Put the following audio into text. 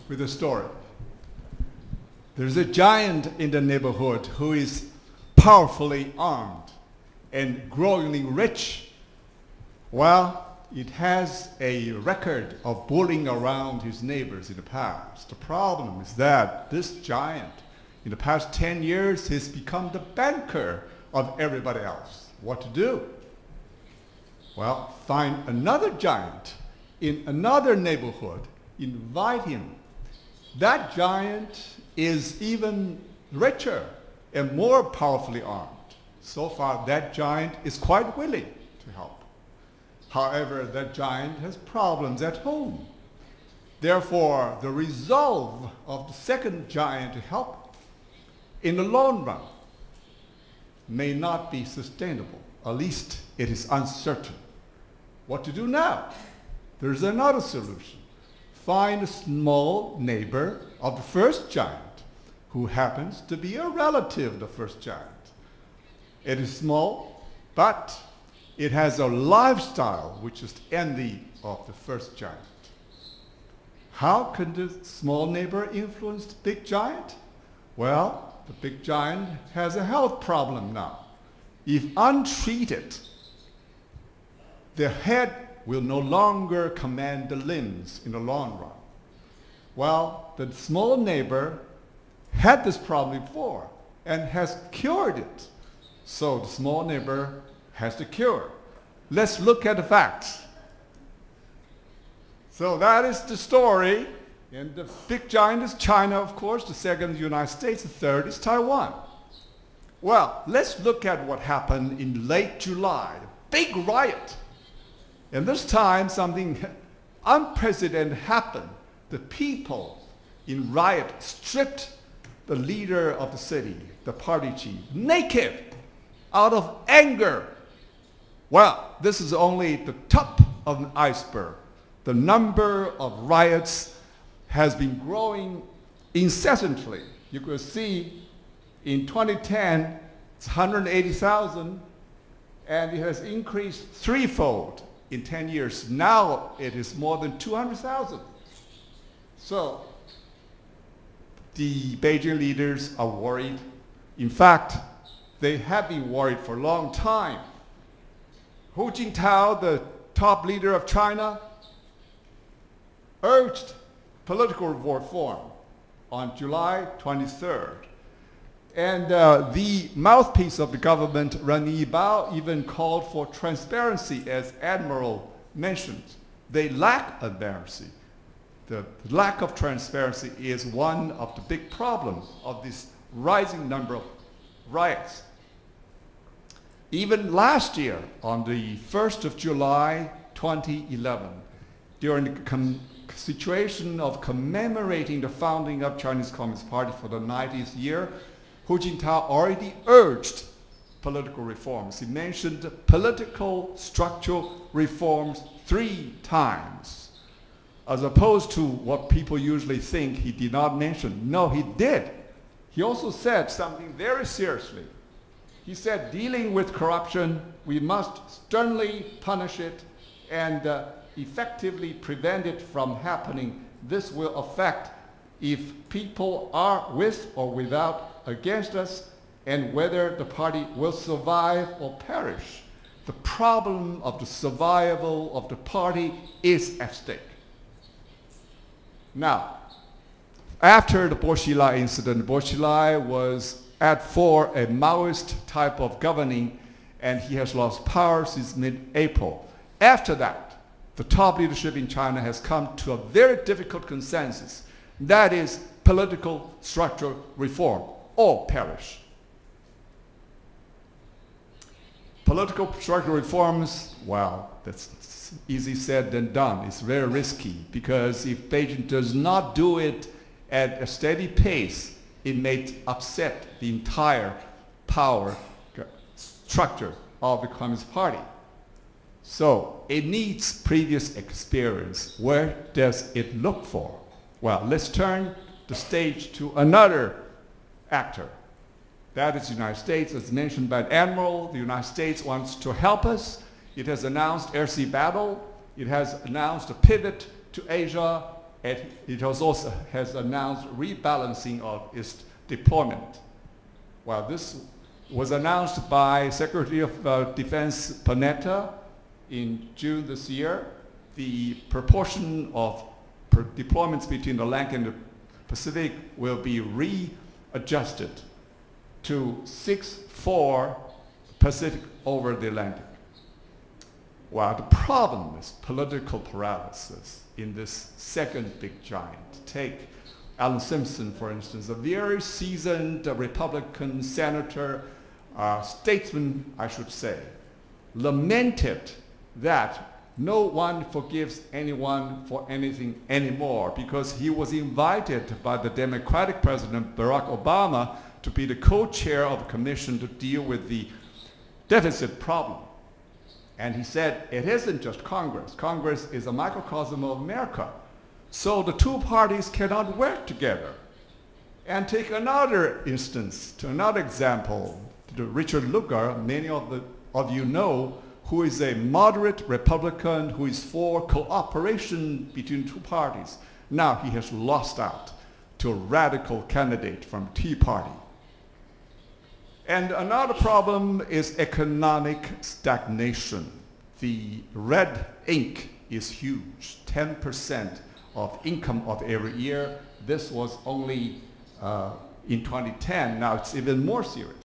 with a story. There's a giant in the neighborhood who is powerfully armed and growingly rich. Well, it has a record of bullying around his neighbors in the past. The problem is that this giant, in the past 10 years, has become the banker of everybody else. What to do? Well, find another giant in another neighborhood, invite him. That giant is even richer and more powerfully armed. So far, that giant is quite willing to help. However, that giant has problems at home. Therefore, the resolve of the second giant to help in the long run may not be sustainable. At least it is uncertain. What to do now? There's another solution. Find a small neighbor of the first giant who happens to be a relative of the first giant. It is small, but it has a lifestyle which is the envy of the first giant. How can the small neighbor influence the big giant? Well, the big giant has a health problem now. If untreated, the head will no longer command the limbs in the long run. Well, the small neighbor had this problem before and has cured it. So the small neighbor has the cure. Let's look at the facts. So that is the story. And the big giant is China, of course. The second is the United States. The third is Taiwan. Well, let's look at what happened in late July. Big riot. And this time, something unprecedented happened. The people in riot stripped the leader of the city, the party chief, naked, out of anger. Well, this is only the top of an iceberg. The number of riots has been growing incessantly. You could see in 2010, it's 180,000, and it has increased threefold in 10 years. Now it is more than 200,000. So the Beijing leaders are worried. In fact, they have been worried for a long time. Hu Jintao, the top leader of China, urged political reform on July 23rd. And the mouthpiece of the government, Ren Yibao, even called for transparency, as Admiral mentioned. They lack transparency. The lack of transparency is one of the big problems of this rising number of riots. Even last year, on the 1st of July 2011, during the situation of commemorating the founding of Chinese Communist Party for the 90th year, Hu Jintao already urged political reforms. He mentioned political structural reforms 3 times, as opposed to what people usually think he did not mention. No, he did. He also said something very seriously. He said, dealing with corruption, we must sternly punish it and effectively prevent it from happening. This will affect if people are with or without against us, and whether the party will survive or perish. The problem of the survival of the party is at stake. Now, after the Bo Xilai incident, Bo Xilai was for a Maoist type of governing, and he has lost power since mid-April. After that, the top leadership in China has come to a very difficult consensus. That is political structural reform or perish. Political structural reforms, well, that's easy said than done. It's very risky, because if Beijing does not do it at a steady pace, it may upset the entire power structure of the Communist Party. So it needs previous experience. Where does it look for? Well, let's turn the stage to another actor. That is the United States. As mentioned by the Admiral, the United States wants to help us. It has announced air-sea battle. It has announced a pivot to Asia it also has announced rebalancing of its deployment. Well, this was announced by Secretary of Defense Panetta in June this year. The proportion of deployments between the Atlantic and the Pacific will be readjusted to 6-4 Pacific over the Atlantic. Well, the problem is political paralysis in this second big giant. Take Alan Simpson, for instance, a very seasoned Republican senator, statesman, I should say, lamented that no one forgives anyone for anything anymore because he was invited by the Democratic President Barack Obama to be the co-chair of a commission to deal with the deficit problem. And he said, it isn't just Congress. Congress is a microcosm of America. So the two parties cannot work together. And take another instance, to another example, Richard Lugar, many of you know, who is a moderate Republican who is for cooperation between two parties. Now he has lost out to a radical candidate from Tea Party. And another problem is economic stagnation. The red ink is huge, 10% of income of every year. This was only in 2010, now it's even more serious.